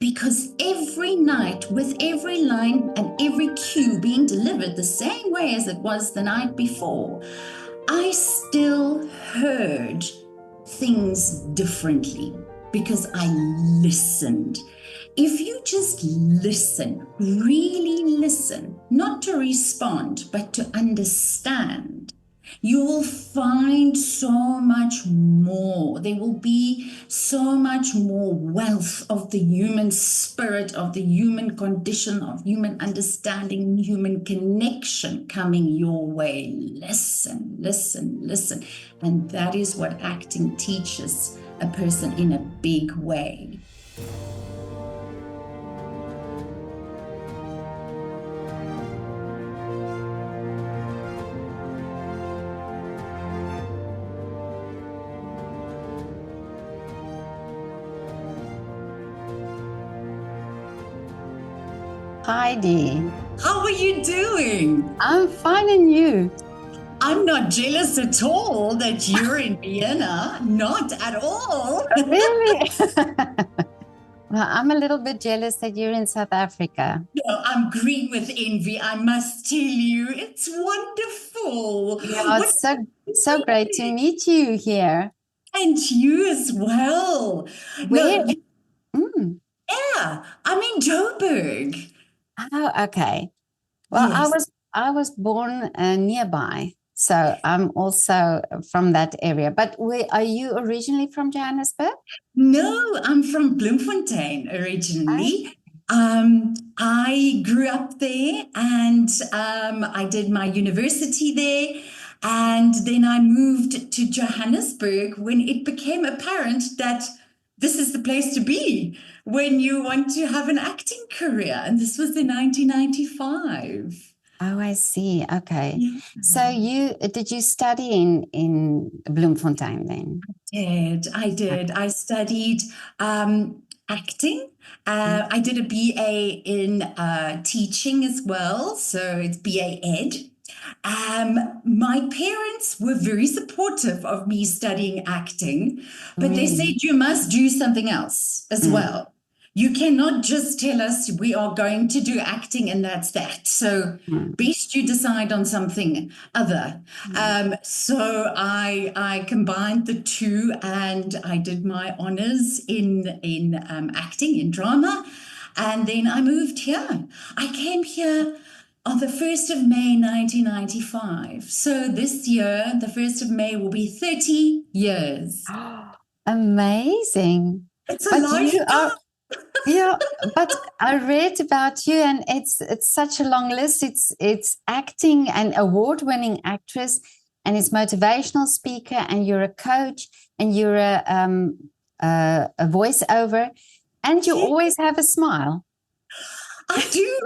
because every night, with every line and every cue being delivered the same way as it was the night before, I still heard things differently because I listened. If you just listen, really listen, not to respond, but to understand, you will find so much more. There will be so much more wealth of the human spirit, of the human condition, of human understanding, human connection coming your way. Listen, listen, listen. And that is what acting teaches a person in a big way. Heidi. How are you doing? I'm fine, and you? I'm not jealous at all that you're in Vienna. Not at all. Really? Well, I'm a little bit jealous that you're in South Africa. No, I'm green with envy, I must tell you. It's wonderful. Yeah, it's so great to meet you here. And you as well. Where? No, yeah, I'm in Joburg. Oh, okay. Well, Yes. I was born nearby, so I'm also from that area. But are you originally from Johannesburg? No, I'm from Bloemfontein originally. I grew up there and I did my university there. And then I moved to Johannesburg when it became apparent that this is the place to be when you want to have an acting career. And this was in 1995. Oh, I see. Okay. Yeah. So did you study in Bloemfontein then? I did. I studied acting. I did a BA in teaching as well. So it's BA Ed. My parents were very supportive of me studying acting, but they said you must do something else as well. You cannot just tell us we are going to do acting and that's that. So best you decide on something other. So I combined the two and I did my honors in acting, in drama. And then I moved here. I came here on the 1st of May, 1995. So this year, the 1st of May will be 30 years. Amazing. It's a lifetime. Yeah, but I read about you and it's such a long list. It's acting and award-winning actress, and it's motivational speaker, and you're a coach, and you're a voiceover, and you always have a smile. I do.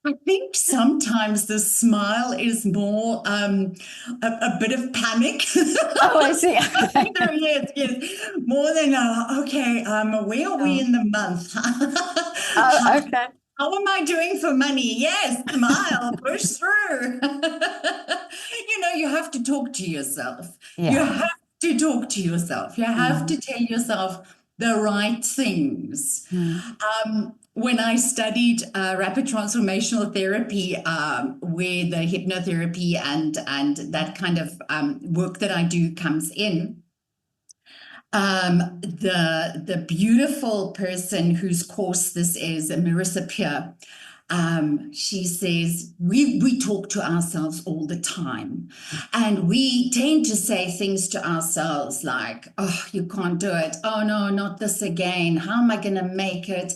I think sometimes the smile is more a bit of panic. Oh, I see. Okay. Yes. More than, okay, where are we in the month? Oh, okay. How am I doing for money? Yes, smile, push through. You have to talk to yourself. Yeah. You have to talk to yourself. You have to tell yourself the right things. When I studied rapid transformational therapy, where the hypnotherapy and that kind of work that I do comes in, the beautiful person whose course this is, Marissa Peer, she says, we talk to ourselves all the time. And we tend to say things to ourselves like, oh, you can't do it. Oh, no, not this again. How am I going to make it?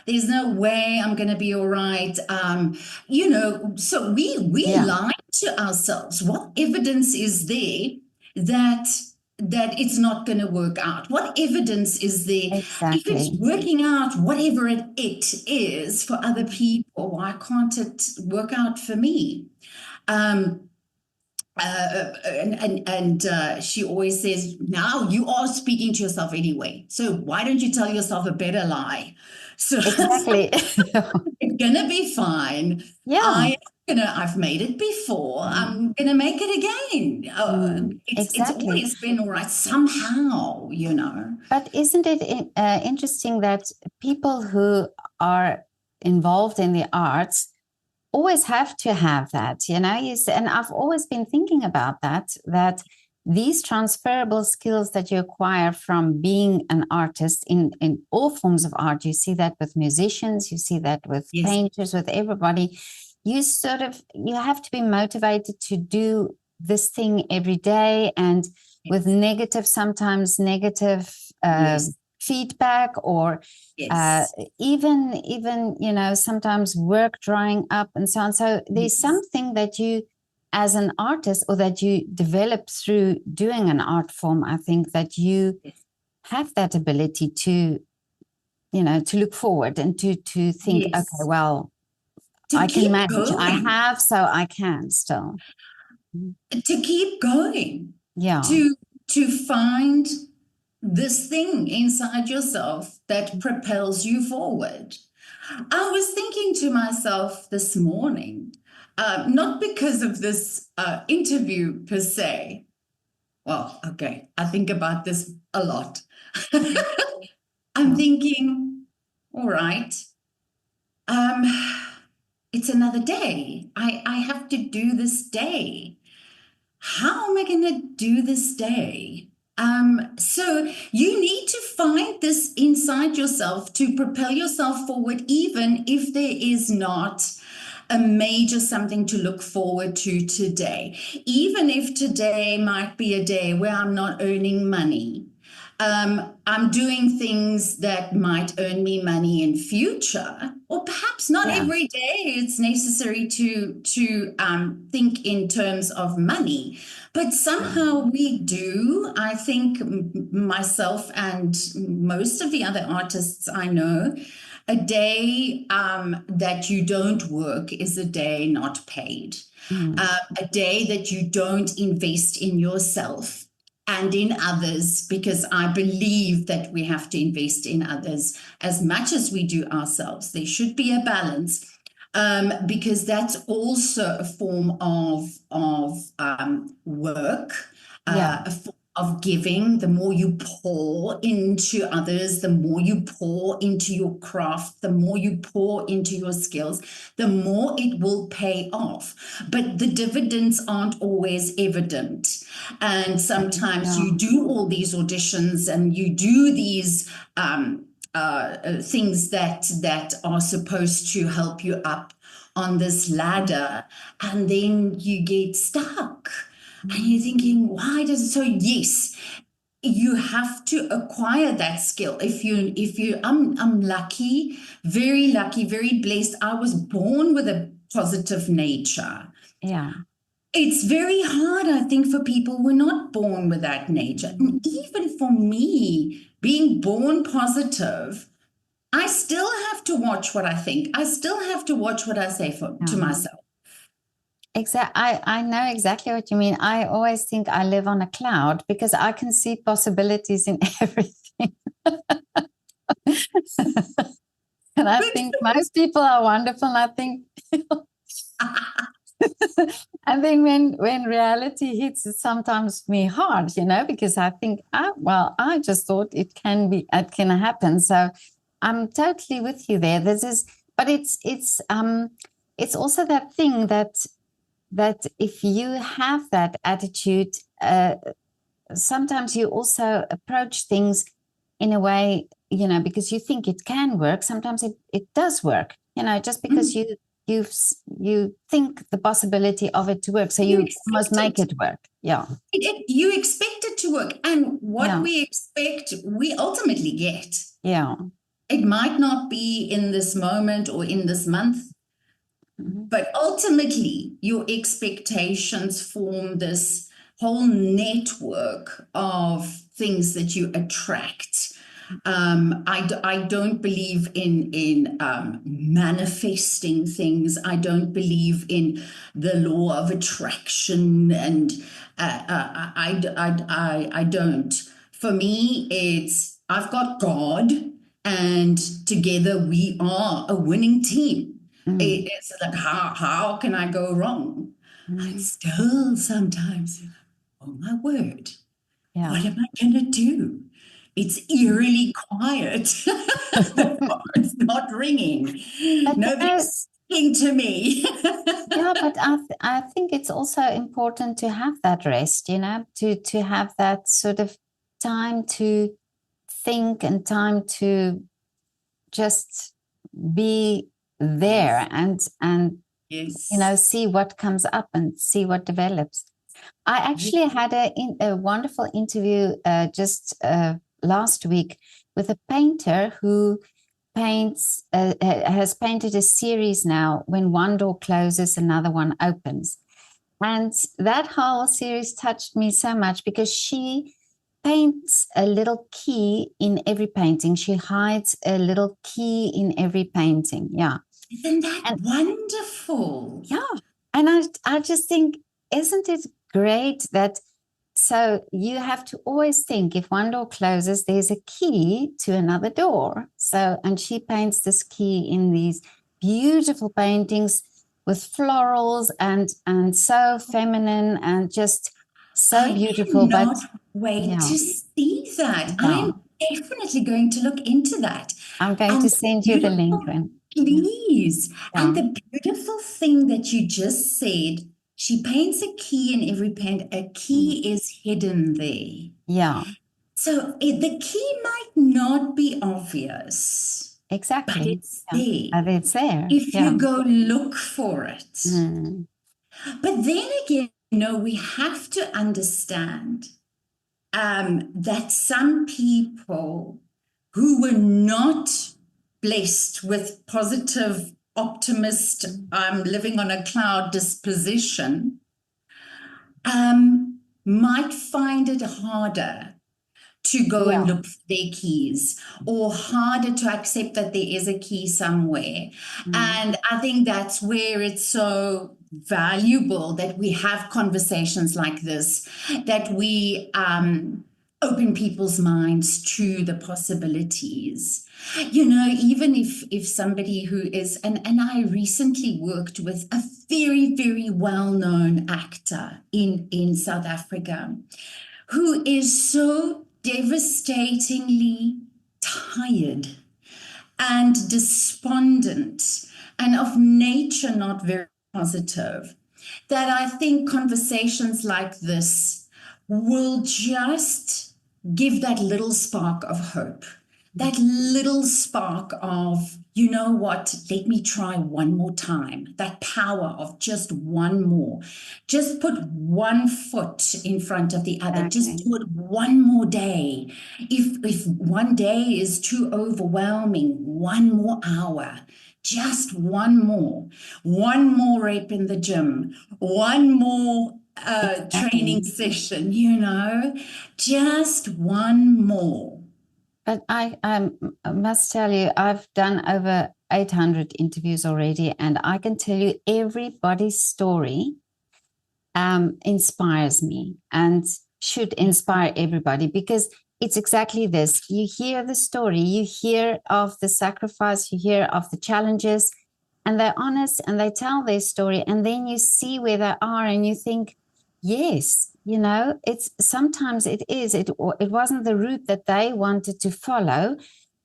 There's no way I'm going to be all right. So we lie to ourselves. What evidence is there that it's not going to work out? What evidence is there? Exactly. If it's working out, whatever it is for other people, why can't it work out for me? She always says, now you are speaking to yourself anyway. So why don't you tell yourself a better lie? So exactly. it's going to be fine. Yeah. I've made it before. I'm gonna make it again. It's Exactly. always been all right somehow. But isn't it interesting that people who are involved in the arts always have to have that, and I've always been thinking about that these transferable skills that you acquire from being an artist in all forms of art, you see that with musicians, you see that with Yes. painters, with everybody, you have to be motivated to do this thing every day, and with sometimes negative Yes. feedback, or Yes. even sometimes work drying up and so on. So there's something that you, as an artist, or that you develop through doing an art form, I think, that you have that ability to look forward and to think, Yes. okay, well, To I can keep manage. I going. have, so I can still. To keep going. Yeah. To find this thing inside yourself that propels you forward. I was thinking to myself this morning, not because of this interview per se. Well, okay, I think about this a lot. I'm thinking, all right, it's another day. I have to do this day. How am I going to do this day? So you need to find this inside yourself to propel yourself forward, even if there is not a major something to look forward to today. Even if today might be a day where I'm not earning money. I'm doing things that might earn me money in future, or perhaps not every day it's necessary to think in terms of money. But somehow we do. I think myself and most of the other artists I know, a day that you don't work is a day not paid. A day that you don't invest in yourself and in others, because I believe that we have to invest in others as much as we do ourselves. There should be a balance, because that's also a form of work, a form of giving. The more you pour into others, the more you pour into your craft, the more you pour into your skills, the more it will pay off. But the dividends aren't always evident. And sometimes you do all these auditions and you do these things that are supposed to help you up on this ladder, and then you get stuck. And you're thinking, why does it? So yes, you have to acquire that skill. I'm lucky, very blessed. I was born with a positive nature. Yeah. It's very hard, I think, for people who are not born with that nature. And even for me, being born positive, I still have to watch what I think. I still have to watch what I say to myself. I know exactly what you mean. I always think I live on a cloud because I can see possibilities in everything. And I think most people are wonderful. And I think when reality hits, it sometimes me hard, because I think, I just thought it can happen. So I'm totally with you there. But it's also that thing that if you have that attitude, sometimes you also approach things in a way, because you think it can work. Sometimes it does work, just because you think the possibility of it to work. So you must make it work. Yeah. You expect it to work. And what we expect, we ultimately get. Yeah. It might not be in this moment or in this month, but ultimately your expectations form this whole network of things that you attract. I don't believe in manifesting things. I don't believe in the law of attraction, and I don't. For me, it's I've got God, and together we are a winning team. Mm, It's like, how can I go wrong? But mm, still sometimes, oh my word, yeah. what am I going to do? It's eerily quiet. The phone's not ringing. But Nobody's speaking to me. yeah, but I think it's also important to have that rest, to have that sort of time to think and time to just be there Yes, and yes, see what comes up and see what develops. I yes. actually had a wonderful interview just last week with a painter who has painted a series now. When one door closes, another one opens. And that whole series touched me so much because she paints a little key in every painting. She hides a little key in every painting. Yeah. Isn't that And wonderful? yeah. And I just think, isn't it great that so you have to always think if one door closes, there's a key to another door. So, and she paints this key in these beautiful paintings with florals and so feminine and just so I beautiful. But cannot wait yeah, to see that. yeah, I'm definitely going to look into that. I'm going to And the send you the link. beautiful, please. Yeah, And the beautiful thing that you just said, she paints a key in every paint. A mm, key is hidden there. yeah, So the key might not be obvious, but exactly. it's Yeah, there but it's there. if Yeah. you go look for it. Mm, But then again, we have to understand that some people who were not blessed with positive, optimist, mm, living on a cloud disposition, might find it harder to go and yeah. look for their keys or harder to accept that there is a key somewhere. Mm, And I think that's where it's so valuable that we have conversations like this, that we open people's minds to the possibilities. Even if somebody who is, and I recently worked with a very, very well-known actor in South Africa who is so devastatingly tired and despondent and of nature not very positive, that I think conversations like this will just give that little spark of hope, that little spark of, you know what, let me try one more time, that power of just one more. Just put one foot in front of the other. Just exactly. do it one more day. If one day is too overwhelming, one more hour. Just one more rep in the gym, one more training Exactly. session, just one more. But I must tell you, I've done over 800 interviews already, and I can tell you everybody's story inspires me and should inspire everybody, because it's exactly this. You hear the story, you hear of the sacrifice, you hear of the challenges, and they're honest and they tell their story, and then you see where they are and you think, yes, it's sometimes it wasn't the route that they wanted to follow,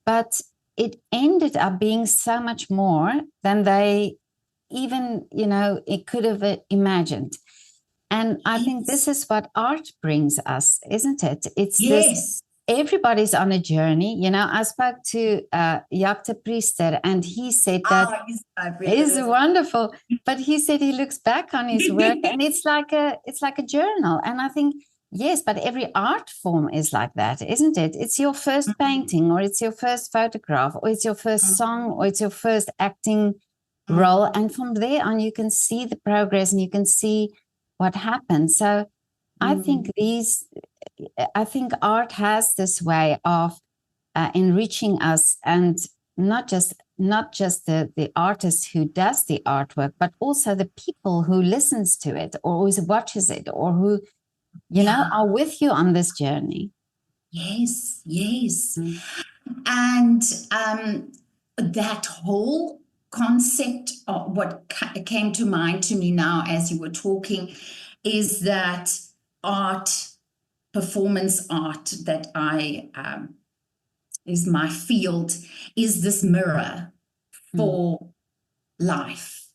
but it ended up being so much more than they even it could have imagined. And I think this Yes, is what art brings us, isn't it? It's this, yes. everybody's on a journey. I spoke to Jakte Priester, and he said that He's is fabulous. wonderful. But he said he looks back on his work and it's like a journal. And I think, yes, but every art form is like that, isn't it? It's your first painting, or it's your first photograph, or it's your first song, or it's your first acting role. And from there on, you can see the progress and you can see what happens. So I think art has this way of enriching us, and not just the artist who does the artwork, but also the people who listens to it or who watches it or who Yeah, are with you on this journey. yes, yes. Mm. And that whole concept of what came to mind to me now as you were talking is that performance art that is my field, is this mirror for life.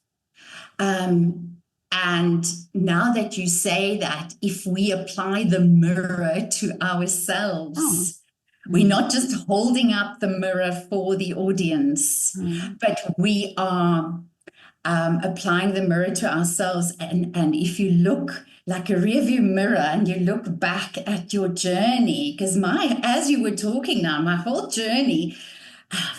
And now that you say that, if we apply the mirror to ourselves, we're not just holding up the mirror for the audience, but we are applying the mirror to ourselves. And if you look like a rearview mirror and you look back at your journey, because as you were talking now, my whole journey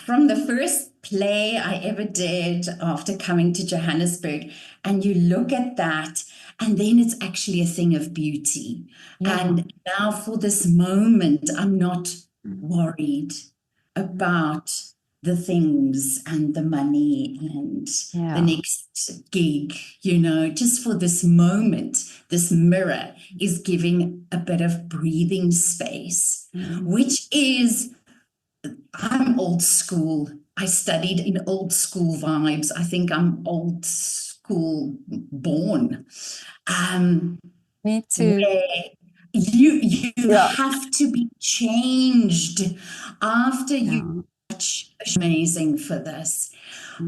from the first play I ever did after coming to Johannesburg, and you look at that, and then it's actually a thing of beauty. And now for this moment, I'm not worried about the things and the money and the next gig, just for this moment. This mirror is giving a bit of breathing space, which is, I'm old school. I studied in old school vibes. I think I'm old school born. Me too. You have to be changed after you watch Amazing for this.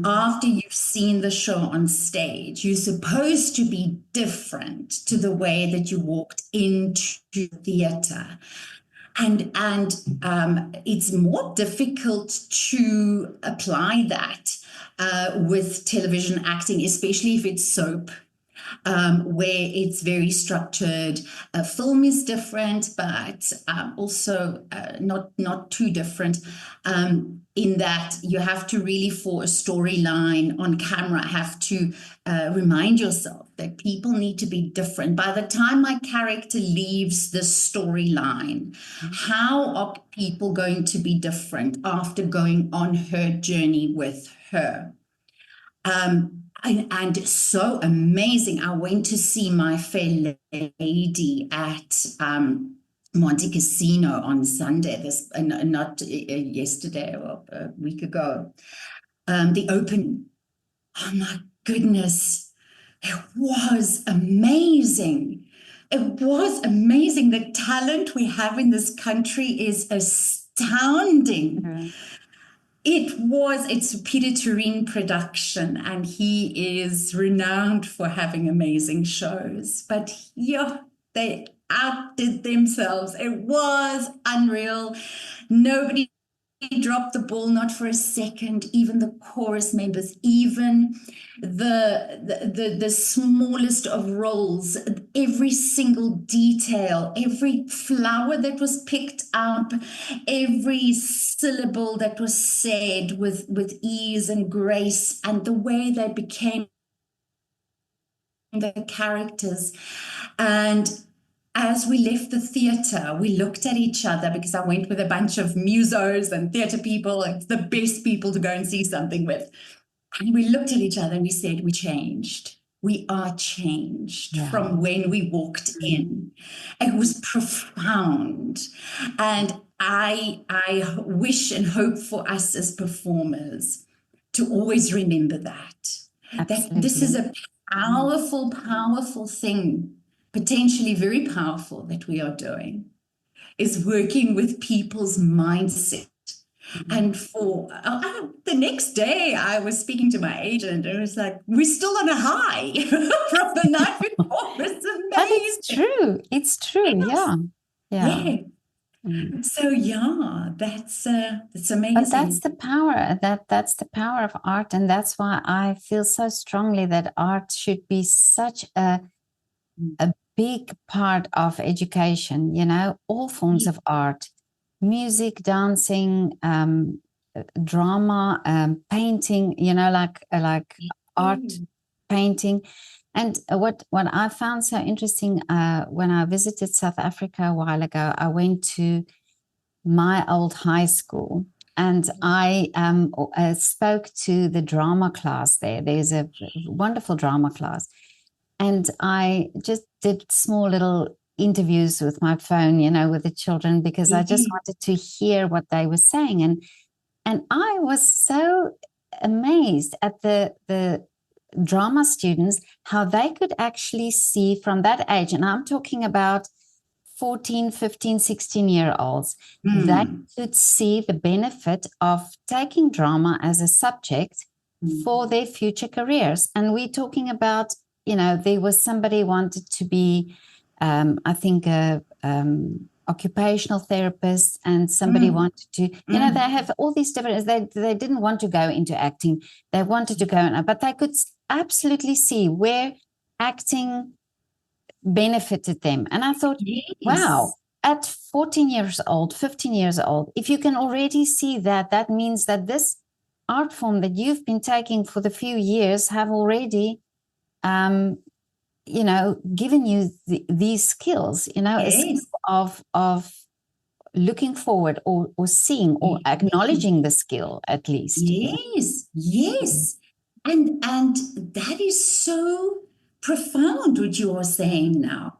After you've seen the show on stage, you're supposed to be different to the way that you walked into theatre. And it's more difficult to apply that with television acting, especially if it's soap, where it's very structured. Film is different, but also not too different, in that you have to really, for a storyline on camera, have to remind yourself that people need to be different. By the time my character leaves the storyline, how are people going to be different after going on her journey with her? And so amazing. I went to see My Fair Lady at Monte Casino on Sunday, not yesterday or a week ago. The opening. Oh my goodness. It was amazing. It was amazing. The talent we have in this country is astounding. It's a Peter Turin production, and he is renowned for having amazing shows. But they outdid themselves. It was unreal. Nobody dropped the ball, not for a second. Even the chorus members, even the smallest of roles, every single detail, every flower that was picked up, every syllable that was said with ease and grace, and the way they became the characters. And as we left the theatre, we looked at each other, because I went with a bunch of musos and theatre people. It's the best people to go and see something with. And we looked at each other and we said, we changed. We are changed from when we walked in. It was profound. And I wish and hope for us as performers to always remember that. Absolutely. That this is a powerful, powerful thing, potentially very powerful, that we are doing, is working with people's mindset. And for the next day, I was speaking to my agent, and it was like, we're still on a high from the night before. It's amazing. But it's true. It's true. Yes. Yeah. So that's amazing. But that's the power. That's the power of art, and that's why I feel so strongly that art should be such a big part of education. All forms of art. Music, dancing, drama, painting, like art, painting. And what I found so interesting, when I visited South Africa a while ago, I went to my old high school, and I spoke to the drama class there. There's a wonderful drama class. And I just did small little interviews with my phone, with the children, because I just wanted to hear what they were saying. And I was so amazed at the drama students, how they could actually see from that age, and I'm talking about 14, 15, 16-year-olds, they could see the benefit of taking drama as a subject for their future careers. And we're talking about, there was somebody wanted to be, I think, a occupational therapist, and somebody wanted to, they have all these different, they didn't want to go into acting. They wanted to go, but they could absolutely see where acting benefited them. And I thought, wow, at 14 years old, 15 years old, if you can already see that, that means that this art form that you've been taking for the few years have already, given you these skills, a skill of looking forward or seeing or acknowledging the skill at least. Yes. And that is so profound what you are saying now.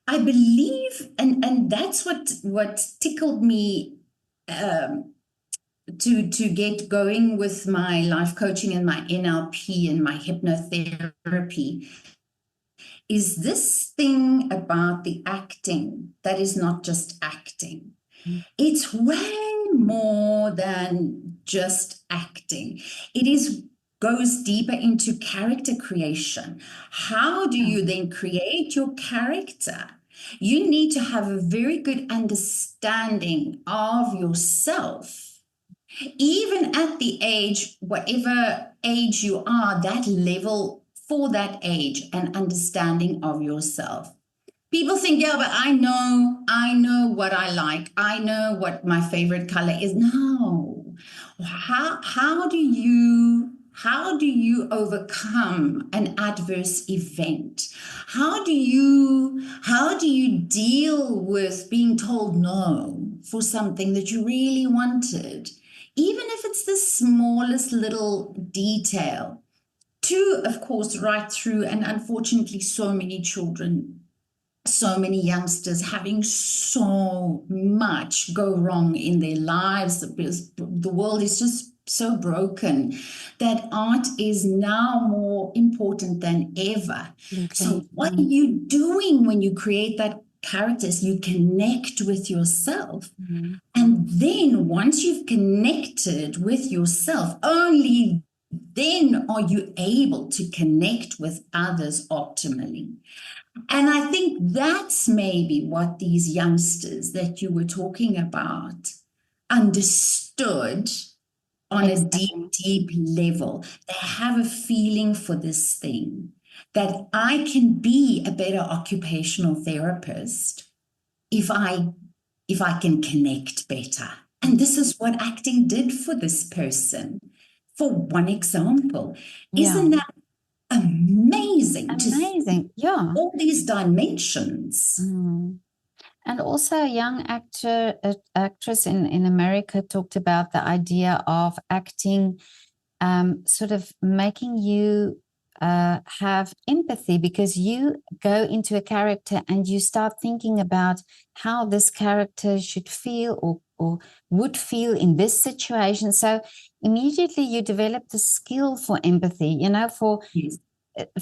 I believe, and that's what tickled me to get going with my life coaching and my NLP and my hypnotherapy, is this thing about the acting that is not just acting. It's way more than just acting. It goes deeper into character creation. How do you then create your character? You need to have a very good understanding of yourself. Even at the age, whatever age you are, that level for that age and understanding of yourself. People think, yeah, but I know what I like. I know what my favorite color is. No. How do you overcome an adverse event? How do you deal with being told no for something that you really wanted? Even if it's the smallest little detail. To, of course, right through, and unfortunately so many children, so many youngsters having so much go wrong in their lives because the world is just so broken that art is now more important than ever. So what are you doing when you create that characters? You connect with yourself. And then once you've connected with yourself, only then are you able to connect with others optimally. And I think that's maybe what these youngsters that you were talking about understood on a deep level. They have a feeling for this thing, that I can be a better occupational therapist if I can connect better. And this is what acting did for this person. For one example, isn't that amazing? Yeah. All these dimensions. And also a young actress in America talked about the idea of acting sort of making you have empathy, because you go into a character and you start thinking about how this character should feel or would feel in this situation. So immediately you develop the skill for empathy, for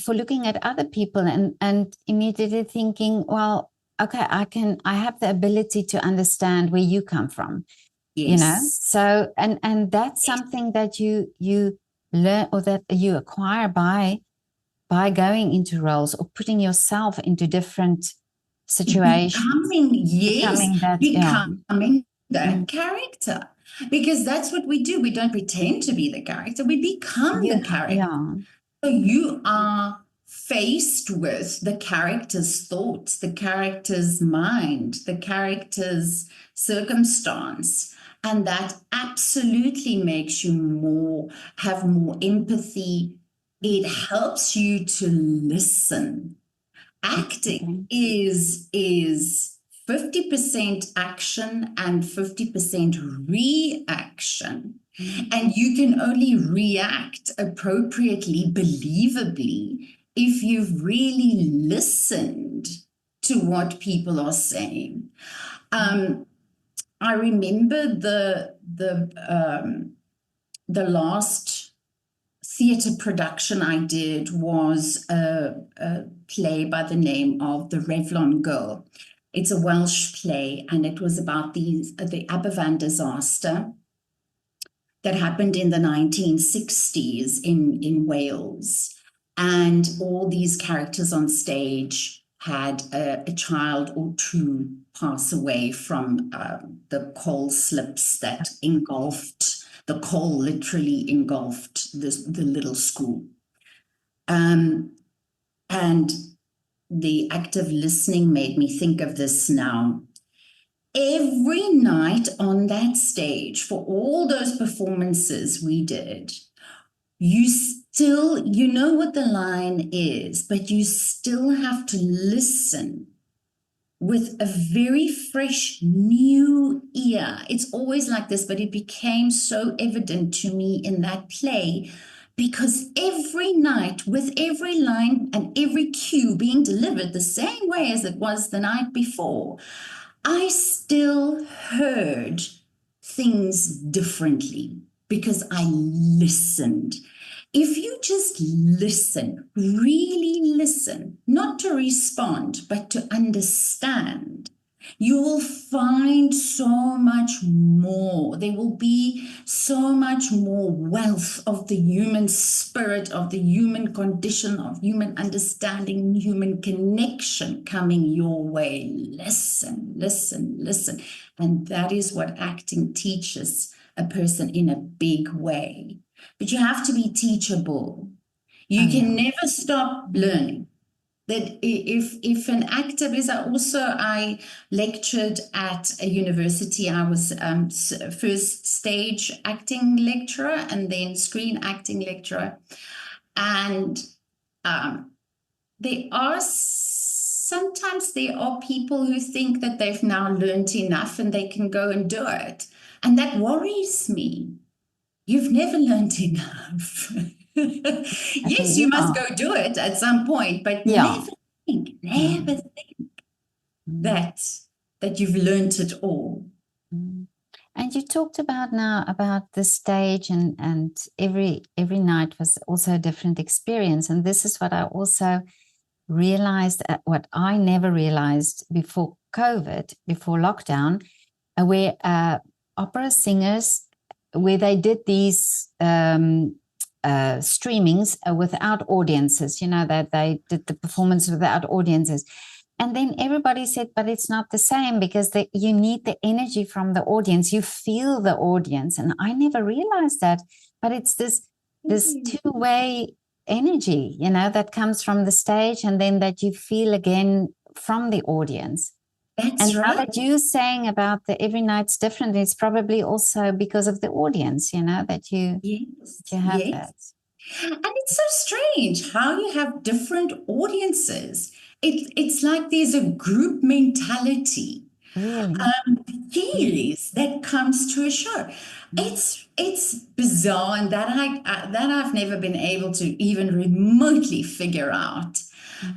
looking at other people and immediately thinking, well, okay, I have the ability to understand where you come from. So and that's something that you learn or that you acquire by going into roles or putting yourself into different situations. Becoming that character. Because that's what we do. We don't pretend to be the character. We become the character. So you are faced with the character's thoughts, the character's mind, the character's circumstance. And that absolutely makes you have more empathy. It helps you to listen. Acting is 50% action and 50% reaction. And you can only react appropriately, believably, if you've really listened to what people are saying. I remember the the last theatre production I did was a play by the name of The Revlon Girl. It's a Welsh play, and it was about the Aberfan disaster that happened in the 1960s in Wales. And all these characters on stage had a child or two pass away from the coal slips that engulfed, the coal literally engulfed the little school. And the act of listening made me think of this now. Every night on that stage, for all those performances we did, you know what the line is, but you still have to listen with a very fresh new ear. It's always like this, but it became so evident to me in that play, because every night, with every line and every cue being delivered the same way as it was the night before, I still heard things differently because I listened. If you just listen, really listen, not to respond, but to understand, you will find so much more. There will be so much more wealth of the human spirit, of the human condition, of human understanding, human connection coming your way. Listen, listen, listen. And that is what acting teaches a person in a big way. But you have to be teachable. You can never stop learning. That if an actor, because I lectured at a university. I was first stage acting lecturer and then screen acting lecturer. And sometimes there are people who think that they've now learned enough and they can go and do it. And that worries me. You've never learned enough. Yes, you must go do it at some point, but never think that you've learned it all. And you talked about now about the stage, and every night was also a different experience. And this is what I also realized, what I never realized before COVID, before lockdown, where opera singers, where they did these streamings without audiences, that they did the performance without audiences. And then everybody said, but it's not the same, because you need the energy from the audience. You feel the audience. And I never realized that. But it's this two-way energy, that comes from the stage and then that you feel again from the audience. That's right. Now that you're saying about the every night's different, it's probably also because of the audience, that you have that. And it's so strange how you have different audiences. It's like there's a group mentality. Really? That comes to a show. It's bizarre, and that I've never been able to even remotely figure out.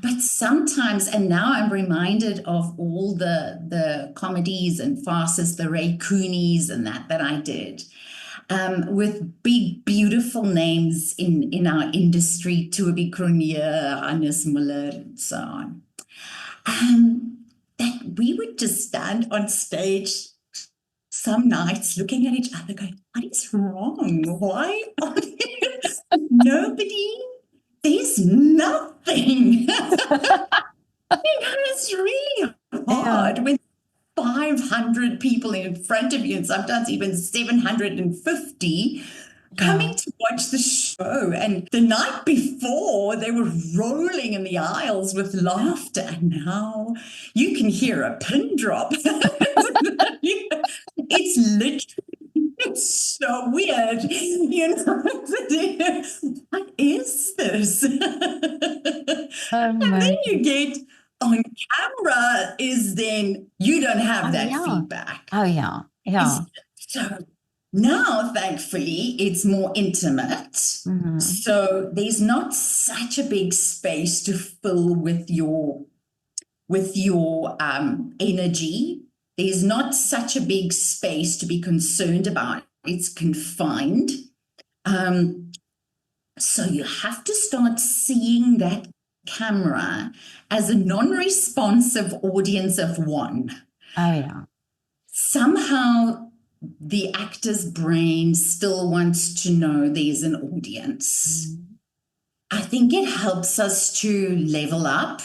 But sometimes, and now I'm reminded of all the comedies and farces, the Ray Coonies and that I did, with big, beautiful names in our industry, Toby Cronje, Hannes Muller, and so on. That we would just stand on stage some nights looking at each other going, what is wrong? Why are there nobody? There's nothing. It's really hard when 500 people in front of you, and sometimes even 750 coming to watch the show. And the night before, they were rolling in the aisles with laughter, and now you can hear a pin drop. It's literally so weird. What is this? And then you get on camera, then you don't have that feedback. So now, thankfully, it's more intimate. So there's not such a big space to fill with your energy. There's not such a big space to be concerned about. It's confined. So you have to start seeing that camera as a non-responsive audience of one. Oh, yeah. Somehow the actor's brain still wants to know there's an audience. I think it helps us to level up,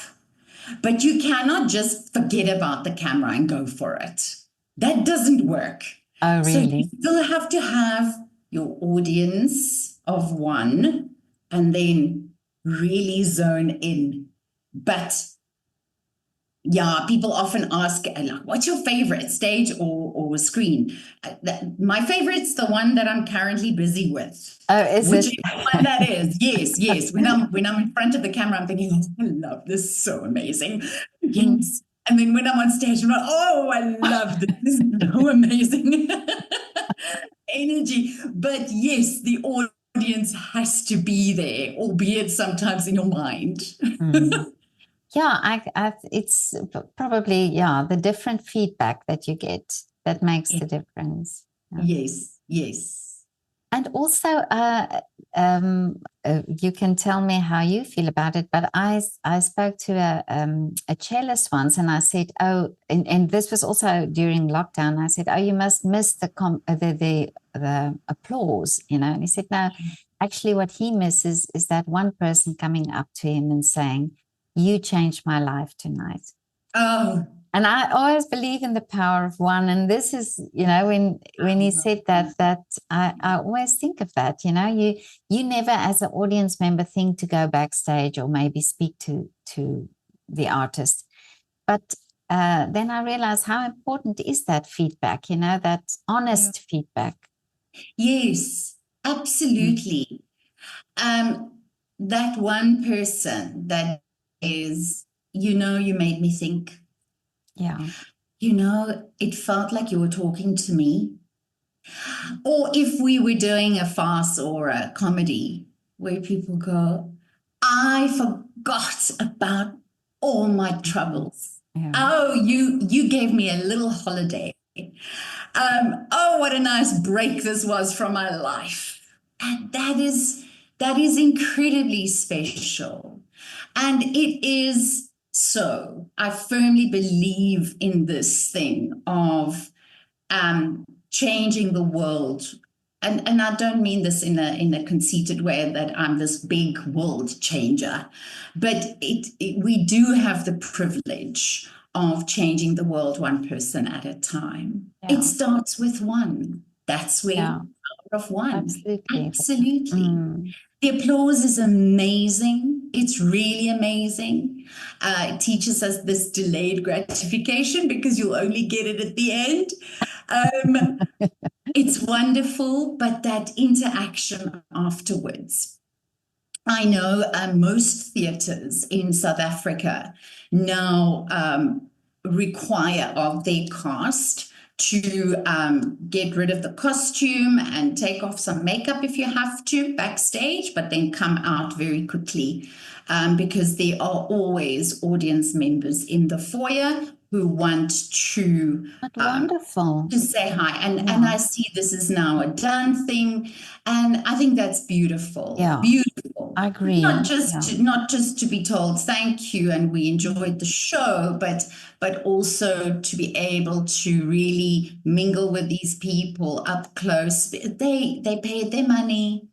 but you cannot just forget about the camera and go for it. That doesn't work. Oh, So you really? still have to have your audience of one and then really zone in. But yeah, people often ask, like, what's your favorite, stage or screen? My favorite's the one that I'm currently busy with. Oh, is it? Whichever one that is. Yes, yes. When I'm in front of the camera, I'm thinking, oh, I love this. So amazing. Yes. And then when I'm on stage, I'm like, oh, I love this. This is so amazing. Energy. But yes, the audience has to be there, albeit sometimes in your mind. Yeah, it's probably, yeah, the different feedback that you get that makes the difference. Yeah. Yes, yes. And also, you can tell me how you feel about it, but I spoke to a cellist once, and I said, oh, and this was also during lockdown. I said, oh, you must miss the applause, you know. And he said, no, actually, what he misses is that one person coming up to him and saying, you changed my life tonight. Oh. And I always believe in the power of one. And this is, you know, when he said that I always think of that, you know, you never as an audience member think to go backstage or maybe speak to the artist. But then I realized how important is that feedback, you know, that honest feedback. Yes, absolutely. That one person that is, you know, you made me think. Yeah. You know, it felt like you were talking to me. Or if we were doing a farce or a comedy where people go, I forgot about all my troubles. Yeah. Oh, you gave me a little holiday. Oh, what a nice break this was from my life. And that is incredibly special. And it is so. I firmly believe in this thing of changing the world. And I don't mean this in a conceited way that I'm this big world changer, but we do have the privilege of changing the world one person at a time. Yeah. It starts with one. That's where the power of one. Absolutely. Absolutely. The applause is amazing. It's really amazing. It teaches us this delayed gratification because you'll only get it at the end. It's wonderful, but that interaction afterwards. I know most theatres in South Africa now require of their cast to get rid of the costume and take off some makeup if you have to backstage, but then come out very quickly because there are always audience members in the foyer who want to wonderful to say hi. And I see this is now a done thing. And I think that's beautiful. Yeah. Beautiful. I agree. Not just to be told thank you and we enjoyed the show, but also to be able to really mingle with these people up close. They paid their money.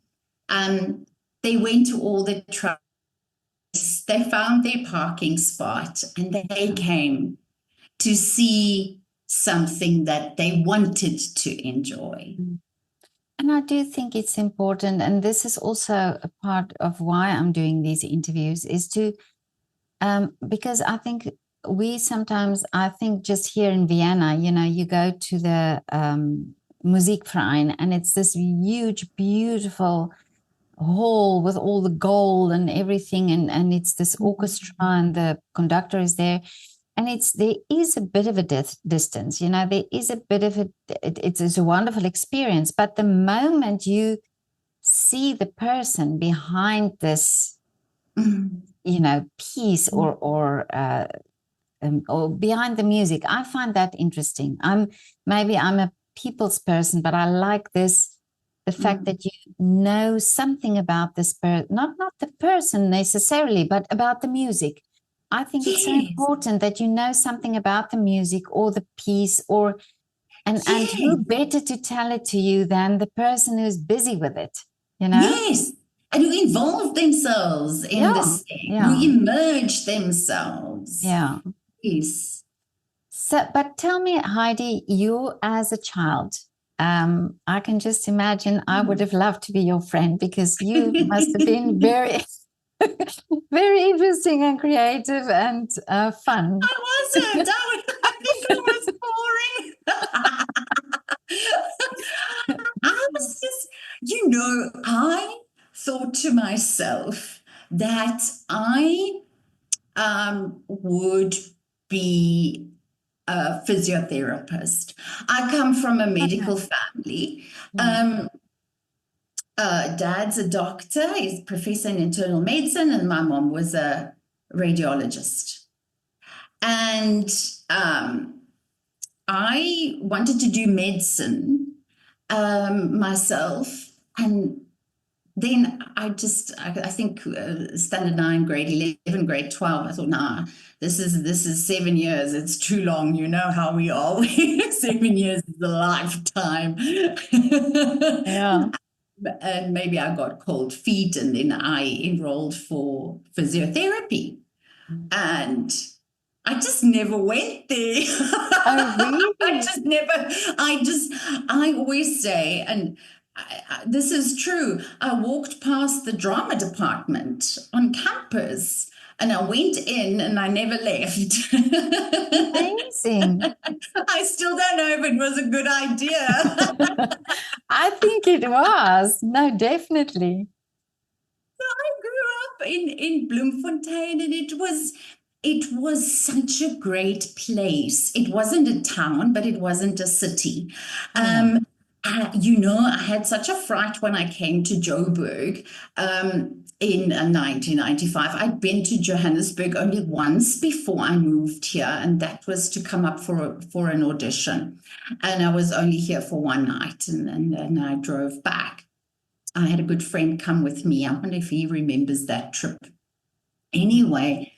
They went to all the trouble. They found their parking spot and they came to see something that they wanted to enjoy. And I do think it's important, and this is also a part of why I'm doing these interviews, is to, because I think I think just here in Vienna, you know, you go to the Musikverein and it's this huge, beautiful hall with all the gold and everything, and it's this orchestra and the conductor is there. And there is a bit of a distance, you know, there is a bit of it's a wonderful experience. But the moment you see the person behind this, you know, piece or behind the music, I find that interesting. Maybe I'm a people's person, but I like this the fact that you know something about this person, not the person necessarily, but about the music. I think it's so Yes, important that you know something about the music or the piece, and who yes, better to tell it to you than the person who's busy with it, yes. And who involve themselves in Yeah, this thing, who yeah, immerse themselves. yeah. Yes. So, but tell me, Heidi, you as a child, I can just imagine I would have loved to be your friend because you must have been very, very interesting and creative and fun. I wasn't. I think I was boring. I was just, I thought to myself that I would be a physiotherapist. I come from a medical Okay. family. Mm. Dad's a doctor, he's a professor in internal medicine, and my mom was a radiologist. And I wanted to do medicine myself. And then I think standard 9, grade 11, grade 12, I thought, nah, this is 7 years. It's too long. You know how we are. 7 years is a lifetime. Yeah. And maybe I got cold feet, and then I enrolled for physiotherapy. And I just never went there. Oh, I really? just never, I always say, and this is true, I walked past the drama department on campus and I went in and I never left. Amazing. I still don't know if it was a good idea. I think it was. No, definitely. I grew up in Bloemfontein, and it was such a great place. It wasn't a town, but it wasn't a city. Yeah. I had such a fright when I came to Joburg in 1995. I'd been to Johannesburg only once before I moved here, and that was to come up for an audition. And I was only here for one night, and I drove back. I had a good friend come with me. I wonder if he remembers that trip. Anyway,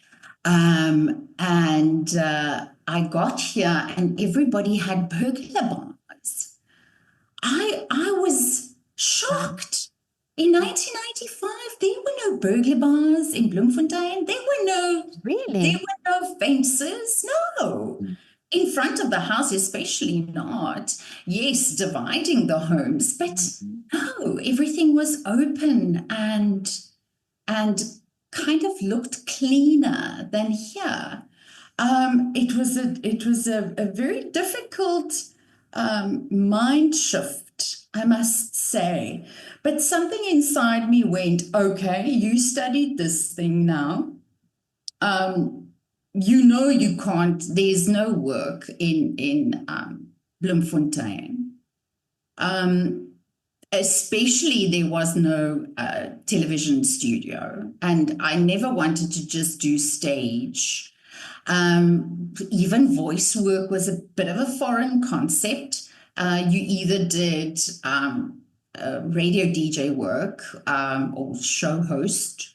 and I got here and everybody had burglar bars. I was shocked. In 1995, there were no burglar bars in Bloemfontein. There Really? were no fences. No. In front of the house, especially not. Yes, dividing the homes, but no, everything was open and kind of looked cleaner than here. It was a very difficult mind shift, I must say. But something inside me went, okay, you studied this thing now. You can't, there's no work in Bloemfontein. Especially there was no television studio, and I never wanted to just do stage. Even voice work was a bit of a foreign concept. You either did radio DJ work or show host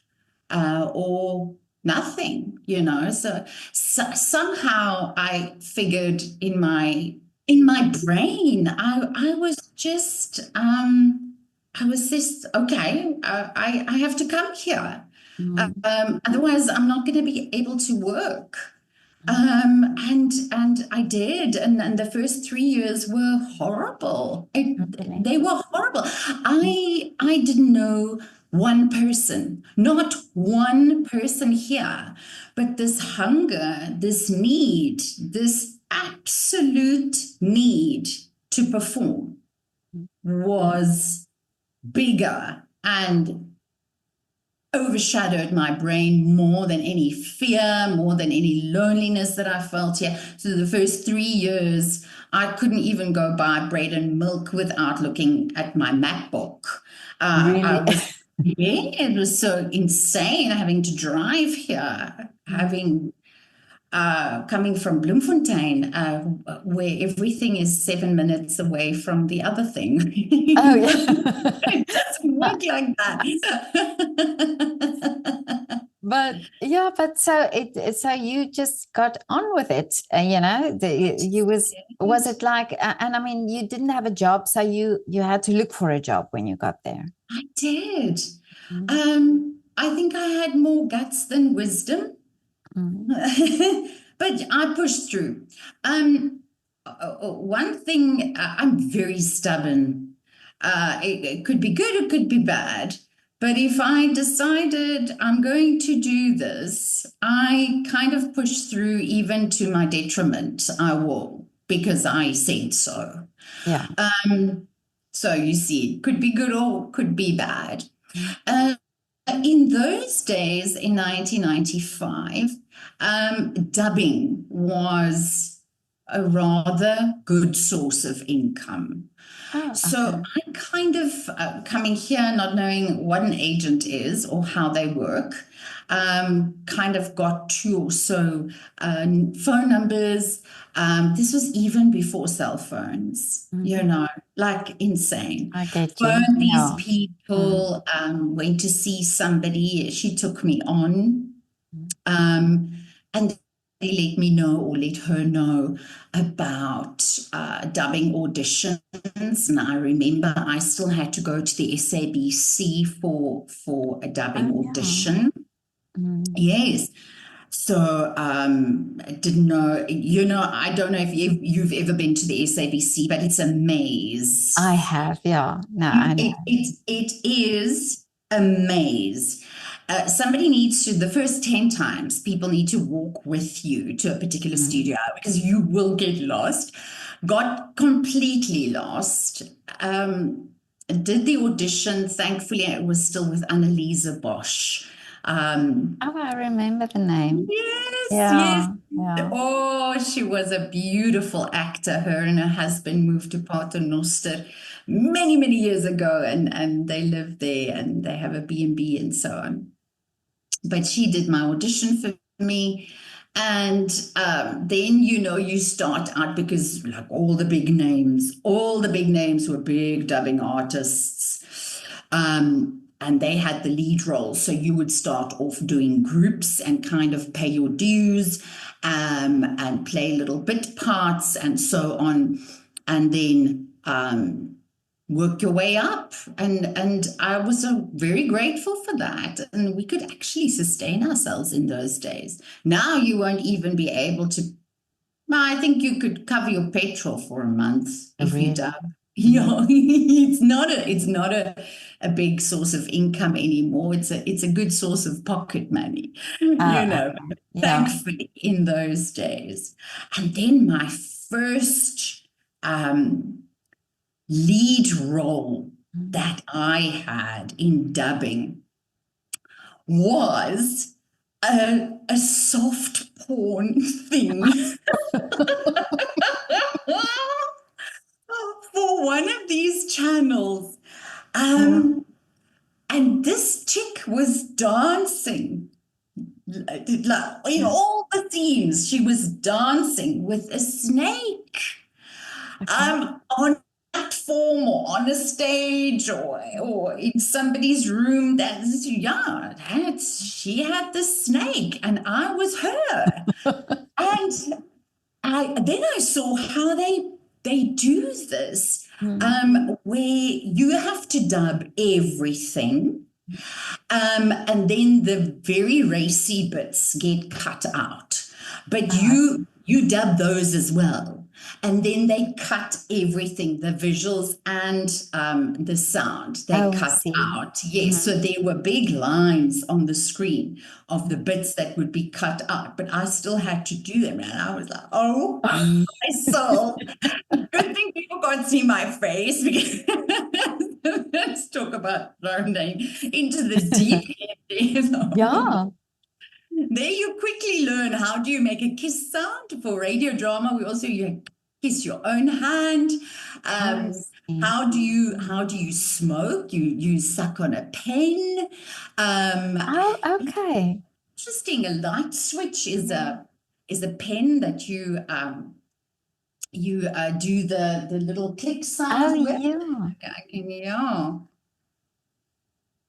or nothing, So somehow I figured in my brain, I was just okay. I have to come here. Otherwise, I'm not going to be able to work. And I did, and the first 3 years were horrible. Really? They were horrible. I didn't know one person, not one person here, but this hunger, this need, this absolute need to perform was bigger and overshadowed my brain more than any fear, more than any loneliness that I felt here. So the first 3 years, I couldn't even go buy bread and milk without looking at my MacBook. Really? It was so insane having to drive here, having coming from Bloemfontein, where everything is 7 minutes away from the other thing. Oh, yeah. It doesn't work like that. But yeah, but so you just got on with it, was it like, and I mean, you didn't have a job, so you had to look for a job when you got there. I did. Mm. I think I had more guts than wisdom, but I pushed through. One thing, I'm very stubborn. It could be good, it could be bad. But if I decided I'm going to do this, I kind of push through even to my detriment. I will, because I said so. Yeah. So you see, it could be good or could be bad. In those days, in 1995, dubbing was a rather good source of income. Oh, So okay. I kind of coming here, not knowing what an agent is or how they work, kind of got two or so phone numbers. This was even before cell phones, like insane. I get you. Phoned these Yeah. people, went to see somebody. She took me on, and they let me know or let her know about dubbing auditions. And I remember I still had to go to the SABC for a dubbing audition. Yes. So I didn't know, I don't know if you've ever been to the SABC, but it's a maze. I have, yeah. No, I know. It is a maze. Somebody needs to, the first 10 times, people need to walk with you to a particular studio because you will get lost. Got completely lost. Did the audition. Thankfully, it was still with Annalisa Bosch. I remember the name. Yes, Yeah, yes. yeah. Oh, she was a beautiful actor. Her and her husband moved to Paternoster many, many years ago, and they live there, and they have a B&B and so on. But she did my audition for me. And then, you start out because like all the big names were big dubbing artists. And they had the lead role. So you would start off doing groups and kind of pay your dues, and play little bit parts and so on. And then work your way up. And I was very grateful for that. And we could actually sustain ourselves in those days. Now you won't even be able to. I think you could cover your petrol for a month if you dub. It's not a big source of income anymore. It's a good source of pocket money, thankfully in those days. And then my first lead role that I had in dubbing was a soft porn thing. For one of these channels. And this chick was dancing. In all the scenes, she was dancing with a snake. On a platform or on a stage or in somebody's room. She had the snake and I was her. And then I saw how they do this, where you have to dub everything, and then the very racy bits get cut out, but you dub those as well. And then they cut everything, the visuals and the sound, they cut out. Yes, so there were big lines on the screen of the bits that would be cut out, but I still had to do them. And I was like, oh, my soul. Good thing people can't see my face, because let's talk about learning into the deep end. Yeah. There you quickly learn how do you make a kiss sound for radio drama. We also kiss your own hand. How do you smoke? You suck on a pen. Okay. Interesting. A light switch is is a pen that you do the little click sounds Oh, with. yeah.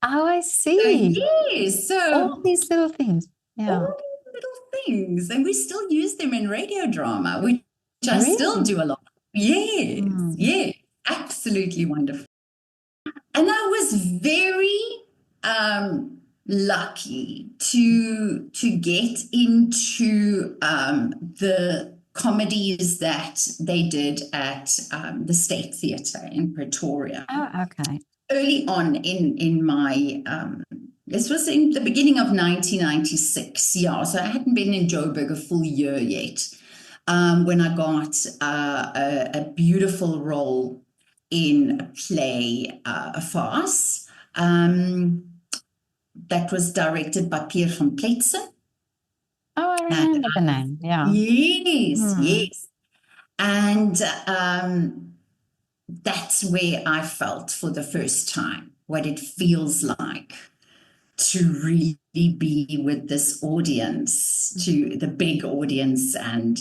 Oh, I So see. yes, so All these little things. Yeah. all these little things, and we still use them in radio drama, which I still Really? do a lot. Yes, Mm. yes, absolutely wonderful. And I was very lucky to get into the comedies that they did at the State Theatre in Pretoria. Oh, okay. Early on in my this was in the beginning of 1996. Yeah, so I hadn't been in Joburg a full year yet when I got a beautiful role in a play, a farce that was directed by Pierre van Pletsen. Oh, I remember the name. Yeah. Yes, yes. And that's where I felt for the first time what it feels like to really be with this audience, to the big audience, and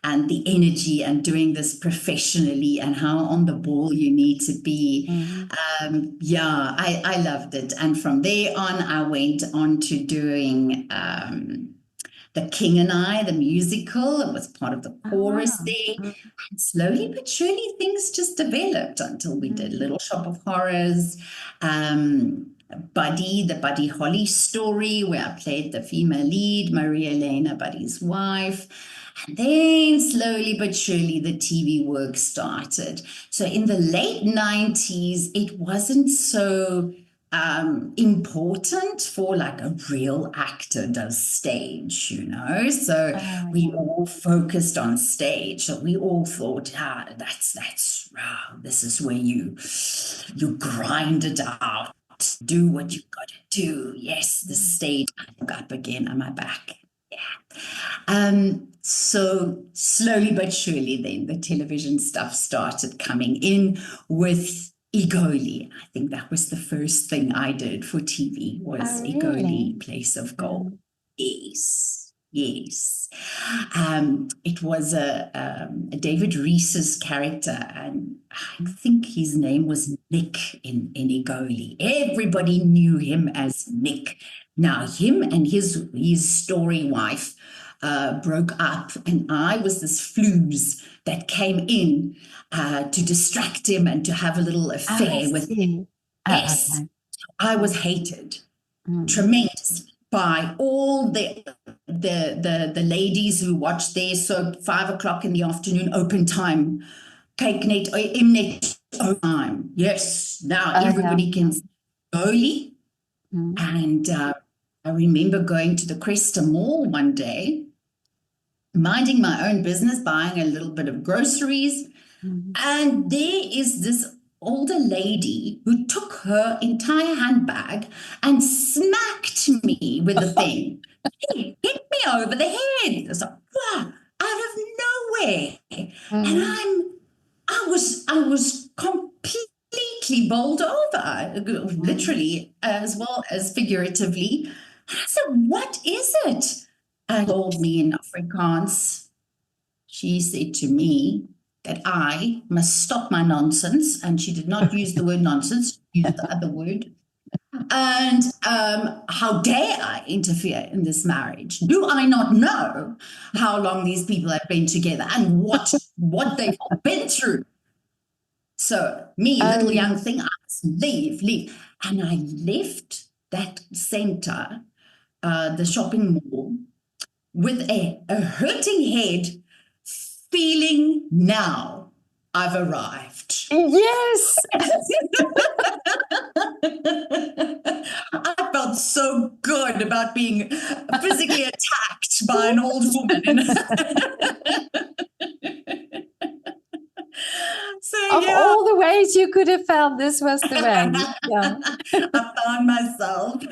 the energy, and doing this professionally, and how on the ball you need to be. Yeah, I loved it. And from there on, I went on to doing The King and I, the musical. It was part of the chorus there. And slowly but surely things just developed until we did Little Shop of Horrors, Buddy, the Buddy Holly story, where I played the female lead, Maria Elena, Buddy's wife. And then slowly but surely the TV work started. So in the late 90s, it wasn't so important for like a real actor does stage, so we all focused on stage. So we all thought, this is where you grind it out, do what you gotta do. Yes, the stage. I look up again on my back. Yeah. So slowly but surely then the television stuff started coming in with Egoli. I think that was the first thing I did for TV was Egoli, Place of Gold. Yes, yes. It was a David Reese's character, and I think his name was Nick in Egoli. Everybody knew him as Nick. Now, him and his story wife broke up, and I was this flooze that came in to distract him and to have a little affair with him. Yes, I was hated tremendously by all the ladies who watched their soap 5 o'clock in the afternoon open time, cake net or Mnet time. Yes, now everybody can see Egoli. And I remember going to the Cresta Mall one day, minding my own business, buying a little bit of groceries. And there is this older lady who took her entire handbag and smacked me with the thing. Hey, hit me over the head. I was like, wow, out of nowhere. And I was completely bowled over, literally as well as figuratively. I said, what is it? And told me in Afrikaans. She said to me that I must stop my nonsense, and she did not use the word nonsense, she used the other word. And how dare I interfere in this marriage? Do I not know how long these people have been together and what they've been through? So me, little young thing, I must leave. And I left that center, the shopping mall, with a hurting head, feeling now I've arrived. Yes. I felt so good about being physically attacked by an old woman. So, of all the ways you could have found, this was the way. Yeah. I found myself.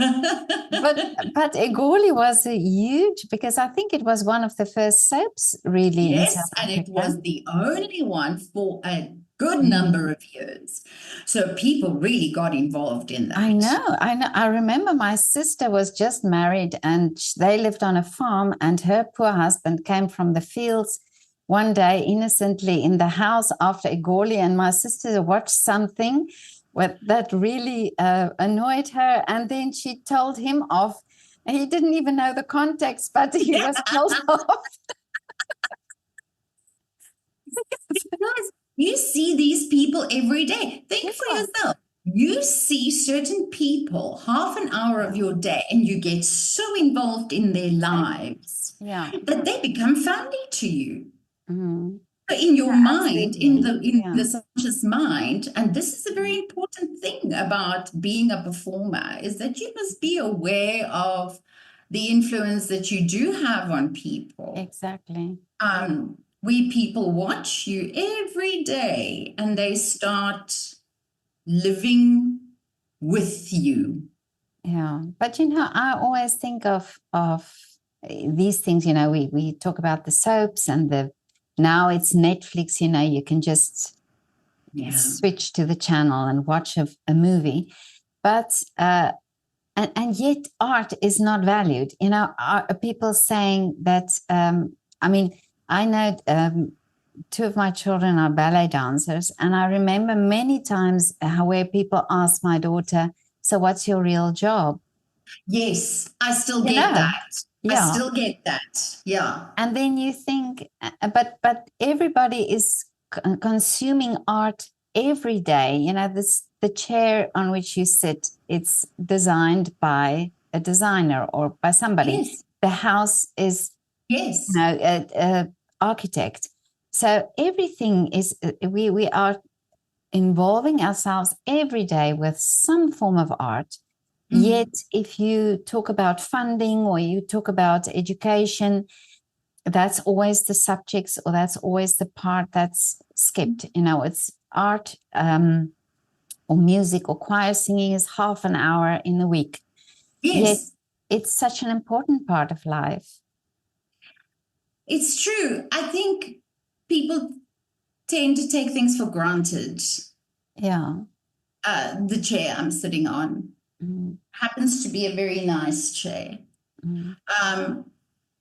But Egoli was huge, because I think it was one of the first soaps really. Yes, and it was the only one for a good number of years. So people really got involved in that. I know. I remember my sister was just married and they lived on a farm, and her poor husband came from the fields one day innocently in the house after Egoli, and my sister watched something that really annoyed her, and then she told him off. He didn't even know the context, but he was told off. Because you see these people every day. Think for yourself. You see certain people half an hour of your day and you get so involved in their lives that they become family to you. Mm. So in your mind, absolutely. in the subconscious mind, and this is a very important thing about being a performer, is that you must be aware of the influence that you do have on people. Exactly. We people watch you every day and they start living with you. Yeah, but I always think of these things. We talk about the soaps and now it's Netflix. You can just switch to the channel and watch a movie, but and yet art is not valued. People saying that. I know two of my children are ballet dancers, and I remember many times where people ask my daughter, "So what's your real job?" Yes, I still get that. Yeah. I still get that. Yeah. And then you think, but everybody is consuming art every day. The chair on which you sit, it's designed by a designer or by somebody. Yes. The house is, an architect. So everything is, we are involving ourselves every day with some form of art. Yet, if you talk about funding or you talk about education, that's always the subjects, or that's always the part that's skipped. It's art or music or choir singing is half an hour in a week. Yes. Yet, it's such an important part of life. It's true. I think people tend to take things for granted. Yeah. The chair I'm sitting on happens to be a very nice chair.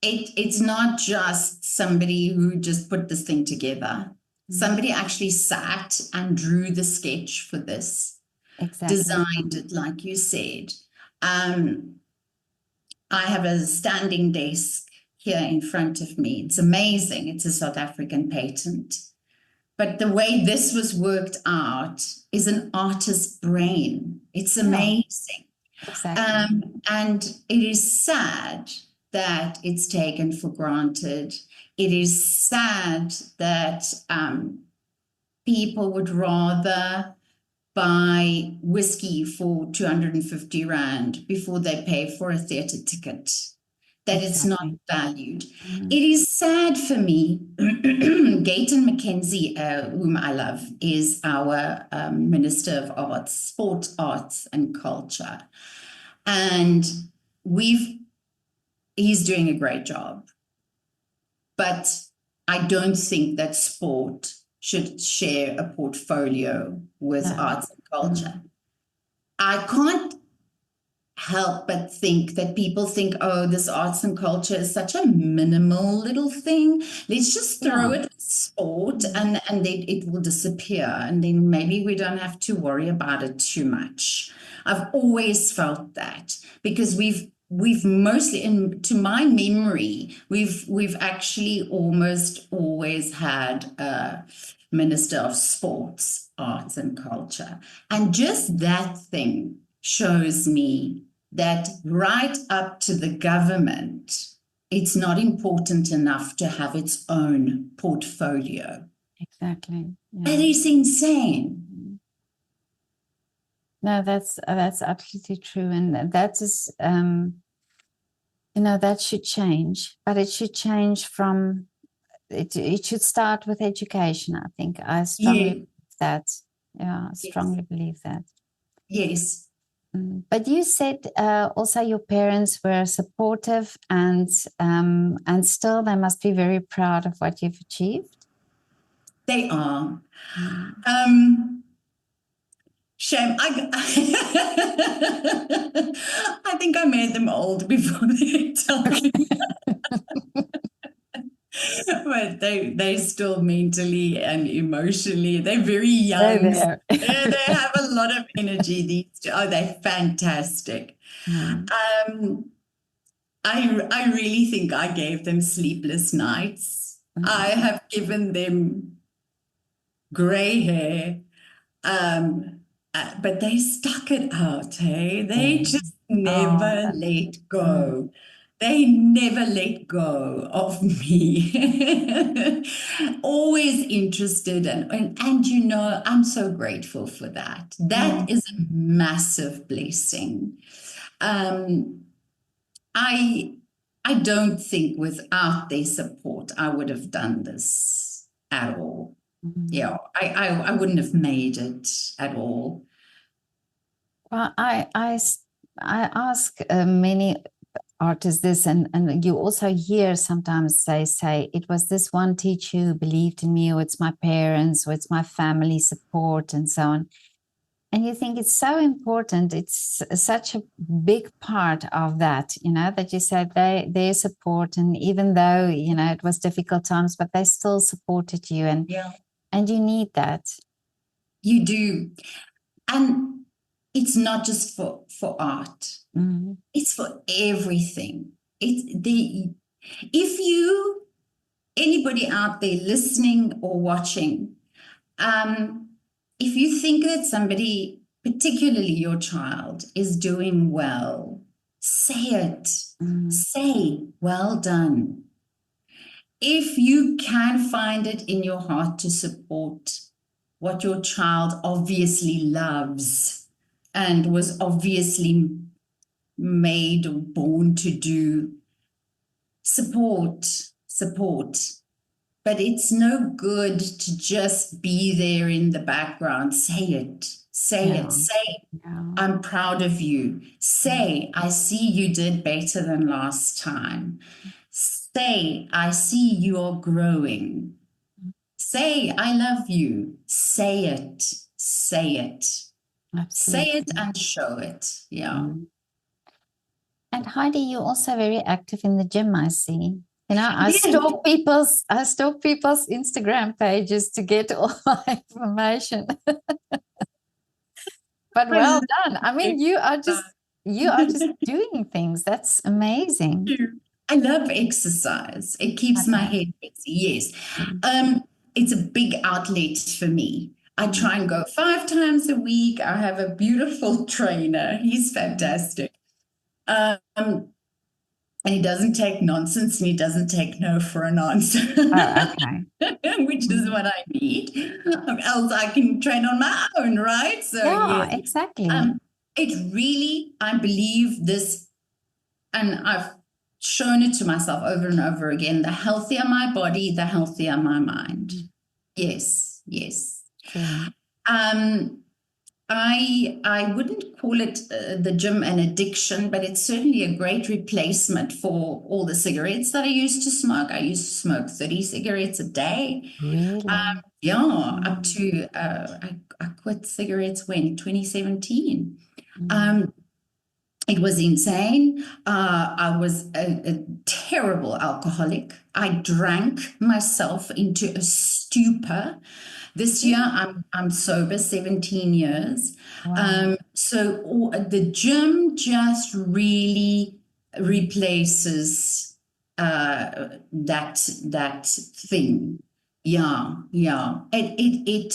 It's not just somebody who just put this thing together. Somebody actually sat and drew the sketch for this. Exactly. Designed it, like you said. I have a standing desk here in front of me. It's amazing. It's a South African patent. But the way this was worked out is an artist's brain. It's amazing. Exactly. And it is sad that it's taken for granted. It is sad that people would rather buy whiskey for 250 Rand before they pay for a theatre ticket. That it's not valued. It is sad for me. Gayton McKenzie, whom I love, is our Minister of Arts, Sport, Arts and Culture. And he's doing a great job. But I don't think that sport should share a portfolio with arts and culture. I can't help but think that people think, oh, this arts and culture is such a minimal little thing. Let's just throw it at sport and then it will disappear. And then maybe we don't have to worry about it too much. I've always felt that because we've mostly, to my memory, we've actually almost always had a Minister of Sports, Arts and Culture. And just that thing shows me that right up to the government, it's not important enough to have its own portfolio. Exactly. Yeah. That is insane. No, that's absolutely true. And that is, that should change. But it should change from, it should start with education, I think. I strongly believe that. Yeah, I strongly believe that. Yes. But you said also your parents were supportive and still they must be very proud of what you've achieved. They are. Mm. Shame. I think I made them old before their time. But they still mentally and emotionally, they're very young. They're there. They have a lot of energy. These two. Oh, they're fantastic. Mm. I really think I gave them sleepless nights. I have given them gray hair. But they stuck it out, hey? They just never that's let go. They never let go of me. Always interested and you know, I'm so grateful for that. That is a massive blessing. I I don't think without their support I would have done this at all. Yeah, I wouldn't have made it at all. Well, I ask many artists this, and you also hear sometimes they say, it was this one teacher who believed in me, or it's my parents, or it's my family support, and so on. And you think it's so important. It's such a big part of that, you know, that you said their support, and even though, you know, it was difficult times, but they still supported you, and you need that. You do. And it's not just for art. It's for everything. If anybody out there listening or watching, if you think that somebody, particularly your child, is doing well, say it. Say, well done. If you can find it in your heart to support what your child obviously loves and was obviously made or born to do, support. But it's no good to just be there in the background. Say it. Say, I'm proud of you. Say, I see you did better than last time. Say, I see you are growing. Say, I love you. Say it. Say it. Absolutely. Say it and show it. Yeah. And Heidi, you're also very active in the gym, I see. You know, I stalk people's Instagram pages to get all my information. But well done. I mean, you are just doing things. That's amazing. I love exercise. It keeps my head busy. Yes. It's a big outlet for me. I try and go 5 times a week. I have a beautiful trainer. He's fantastic. And he doesn't take nonsense, and he doesn't take no for an answer. Which is what I need. Else I can train on my own, right? So yeah, exactly. It really, I believe this, and I've shown it to myself over and over again. The healthier my body, the healthier my mind. Yes. I wouldn't call it the gym an addiction, but it's certainly a great replacement for all the cigarettes that I used to smoke. I used to smoke 30 cigarettes a day. Really? Up to, I quit cigarettes when? 2017. It was insane. I was a terrible alcoholic. I drank myself into a stupor. This year, I'm sober, 17 years. Wow. So the gym just really replaces that thing. Yeah. It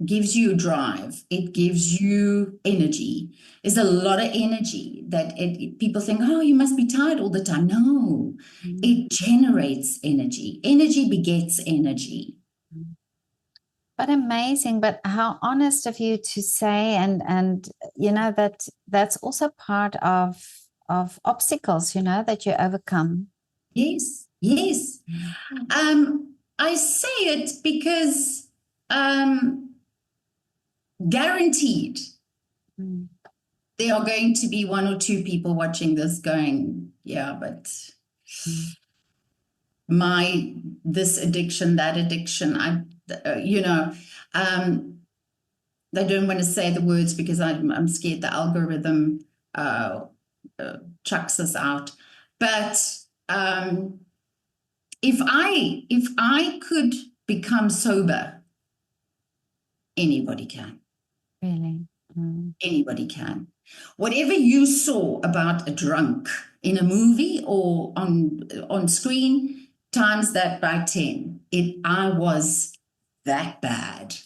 gives you drive. It gives you energy. There's a lot of energy that people think, oh, you must be tired all the time. No, it generates energy. Energy begets energy. But amazing, but how honest of you to say, and you know, that's also part of obstacles, you know, that you overcome. Yes. I say it because guaranteed there are going to be 1 or 2 people watching this going, yeah, but this addiction, that addiction. I don't want to say the words because I'm scared the algorithm chucks us out. But if I could become sober, anybody can. Really? Anybody can. Whatever you saw about a drunk in a movie or on screen, times that by 10. I was that bad.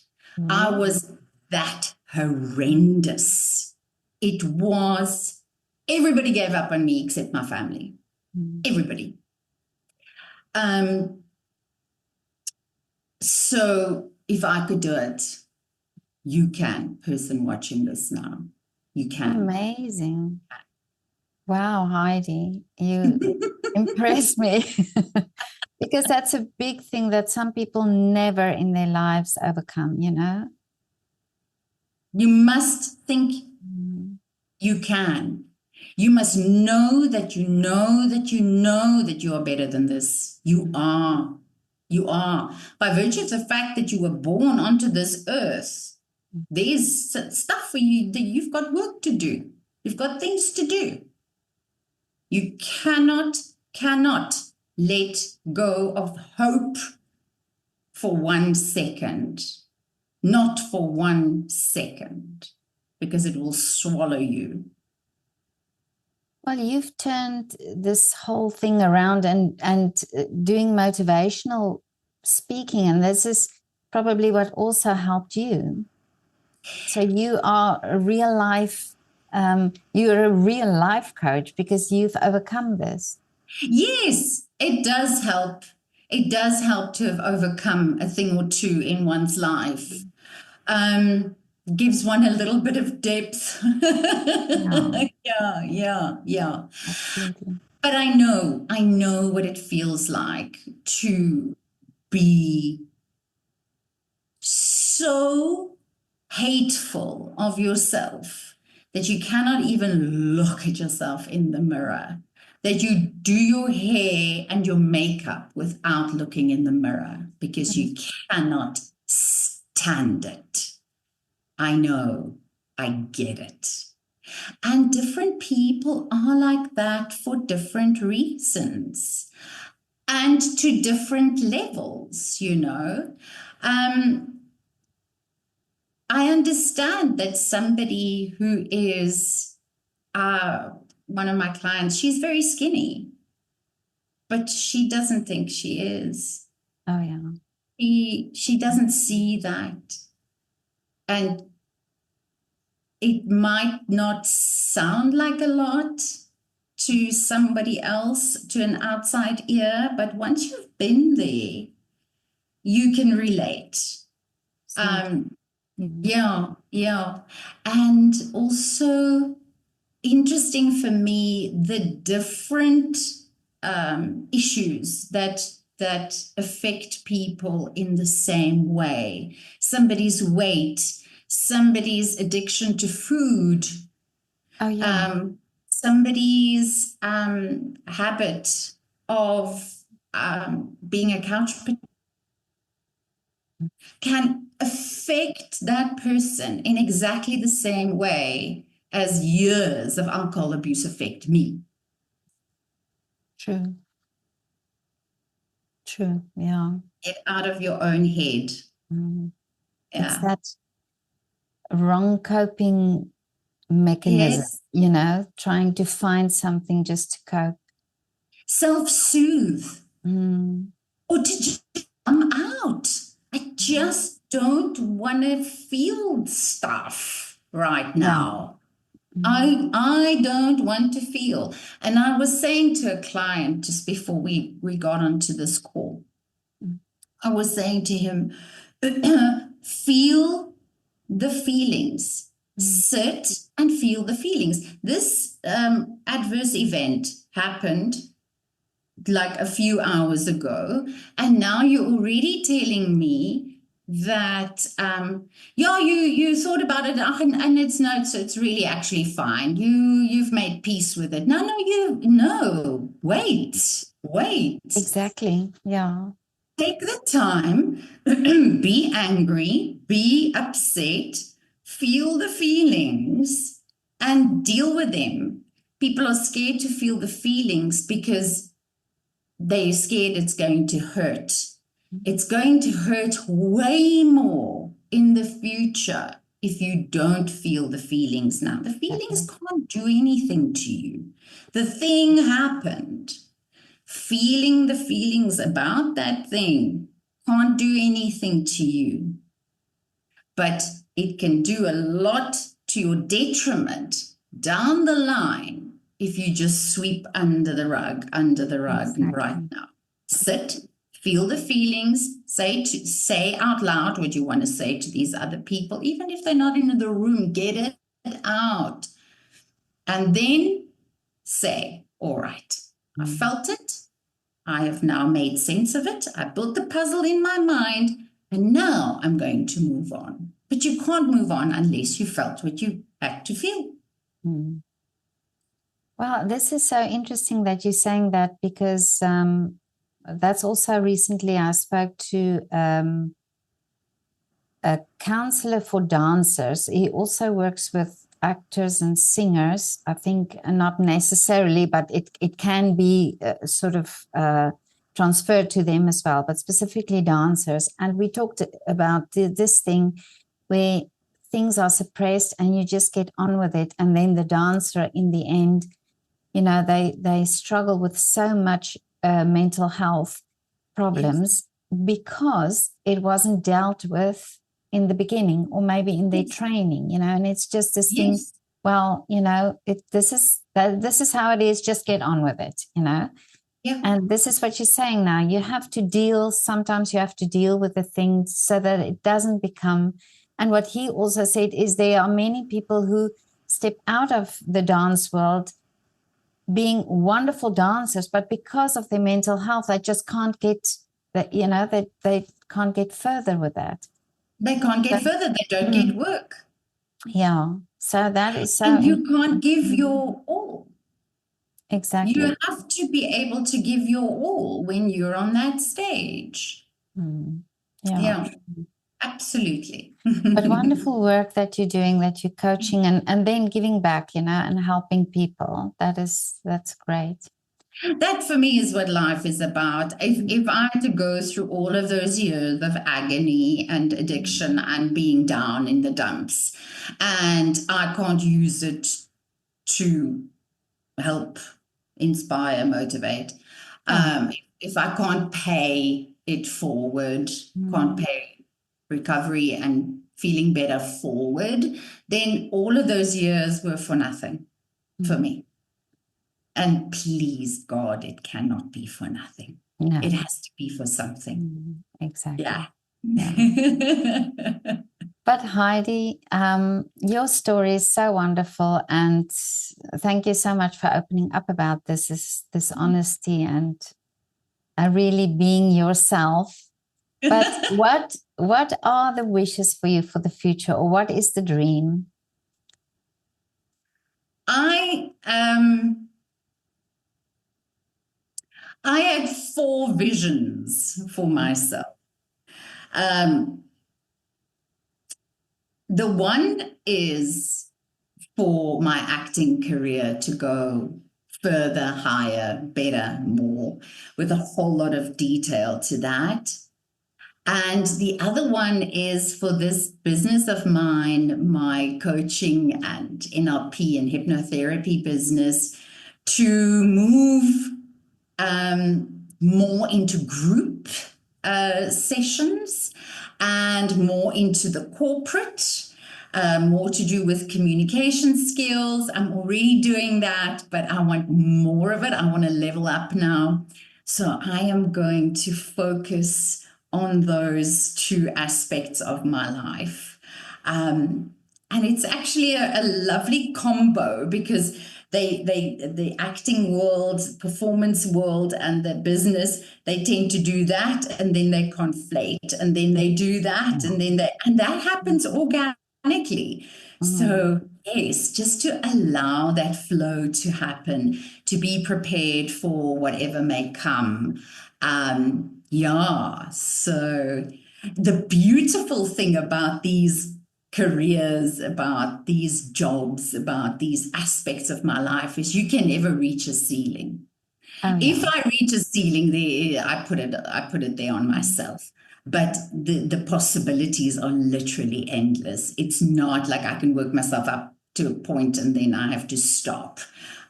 I was that horrendous. It was, everybody gave up on me except my family. Everybody. So if I could do it, you can, person watching this now. You can. Amazing. Wow, Heidi, you impress me. Because that's a big thing that some people never in their lives overcome, you know? You must think you can. You must know that you know that you know that you are better than this. You are. You are. By virtue of the fact that you were born onto this earth, there's stuff for you that you've got work to do. You've got things to do. You cannot let go of hope for 1 second. Not for 1 second, because it will swallow you. Well, you've turned this whole thing around and doing motivational speaking, and this is probably what also helped you. So you are a real life, you're a real life coach because you've overcome this. Yes, it does help. It does help to have overcome a thing or two in one's life. Gives one a little bit of depth. Yeah. Absolutely. But I know what it feels like to be so hateful of yourself that you cannot even look at yourself in the mirror, that you do your hair and your makeup without looking in the mirror because you cannot stand it. I know, I get it. And different people are like that for different reasons and to different levels, you know. I understand that somebody who is one of my clients, she's very skinny, but she doesn't think she is. Oh, yeah. She doesn't see that. And it might not sound like a lot to somebody else, to an outside ear, but once you've been there, you can relate. Yeah. And also interesting for me, the different issues that affect people in the same way. Somebody's weight, somebody's addiction to food. Oh, yeah. Somebody's habit of being a couch potato can affect that person in exactly the same way as years of alcohol abuse affect me. True, yeah. Get out of your own head. It's that wrong coping mechanism, yes. You know, trying to find something just to cope. Self-soothe. Or to just come out. I just don't want to feel stuff right now. I don't want to feel. And I was saying to a client just before we got onto this call, I was saying to him, feel the feelings. Sit and feel the feelings. This adverse event happened like a few hours ago, and now you're already telling me that you thought about it, and it's really actually fine. You've made peace with it. No, wait. Exactly. Yeah. Take the time, be angry, be upset, feel the feelings, and deal with them. People are scared to feel the feelings because they're scared it's going to hurt. It's going to hurt way more in the future if you don't feel the feelings now. The feelings can't do anything to you. The thing happened. Feeling the feelings about that thing can't do anything to you, but it can do a lot to your detriment down the line if you just sweep under the rug Exactly. right now. Sit, feel the feelings, say out loud what you want to say to these other people, even if they're not in the room, get it out. And then say, all right, I felt it. I have now made sense of it. I built the puzzle in my mind, and now I'm going to move on. But you can't move on unless you felt what you had to feel. Mm. Well, this is so interesting that you're saying that, because that's also recently I spoke to a counselor for dancers. He also works with actors and singers, I think, not necessarily, but it can be sort of transferred to them as well, but specifically dancers. And we talked about this thing where things are suppressed and you just get on with it. And then the dancer in the end, you know, they struggle with so much mental health problems because it wasn't dealt with in the beginning, or maybe in their training, you know. And it's just this thing, well, you know, this is how it is, just get on with it, you know. And this is what you're saying now. You have to deal, sometimes you have to deal with the things so that it doesn't become. And what he also said is there are many people who step out of the dance world being wonderful dancers, but because of their mental health, they just can't get that, you know, they can't get further with that. They can't get further. They don't get work. Yeah. So that is so. And you can't give your all. Exactly. You have to be able to give your all when you're on that stage. Yeah, absolutely. But wonderful work that you're doing, that you're coaching and then giving back, you know, and helping people. That's great. That for me is what life is about. If I had to go through all of those years of agony and addiction and being down in the dumps, and I can't use it to help, inspire, motivate, if I can't pay it forward, can't pay recovery and feeling better forward, then all of those years were for nothing for me. And please, God, it cannot be for nothing. No. It has to be for something. Exactly. Yeah. But Heidi, your story is so wonderful, and thank you so much for opening up about this honesty and really being yourself. But what are the wishes for you for the future, or what is the dream? I had 4 visions for myself. The one is for my acting career to go further, higher, better, more, with a whole lot of detail to that. And the other one is for this business of mine, my coaching and NLP and hypnotherapy business, to move more into group sessions and more into the corporate, more to do with communication skills. I'm already doing that, but I want more of it. I want to level up now. So I am going to focus on those 2 aspects of my life. And it's actually a lovely combo, because the acting world, performance world, and the business, they tend to do that, and then they conflate, and then they do that, and that happens organically. So yes, just to allow that flow to happen, to be prepared for whatever may come. Yeah, so the beautiful thing about these careers, about these jobs, about these aspects of my life is you can never reach a ceiling. If I reach a ceiling there, I put it there on myself. But the possibilities are literally endless. It's not like I can work myself up to a point and then I have to stop.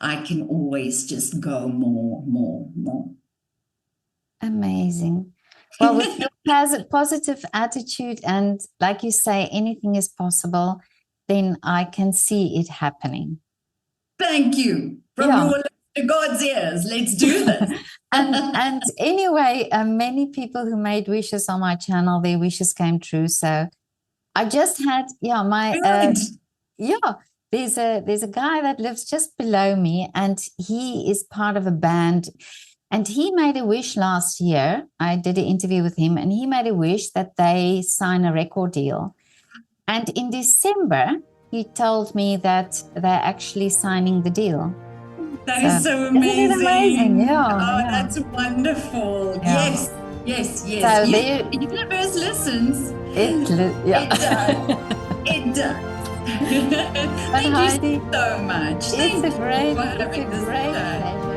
I can always just go more. Amazing. Well, with your positive attitude and like you say, anything is possible, then I can see it happening. Thank you. From your lips to God's ears. Let's do this. and anyway, many people who made wishes on my channel, their wishes came true. So I just had, there's a guy that lives just below me, and he is part of a band. And he made a wish last year. I did an interview with him, and he made a wish that they sign a record deal. And in December, he told me that they're actually signing the deal. That is so amazing. Isn't it amazing? Yeah. That's wonderful. Yeah. Yes. So the universe listens. It does. It does. Thank Heidi, you so much. It's a great pleasure.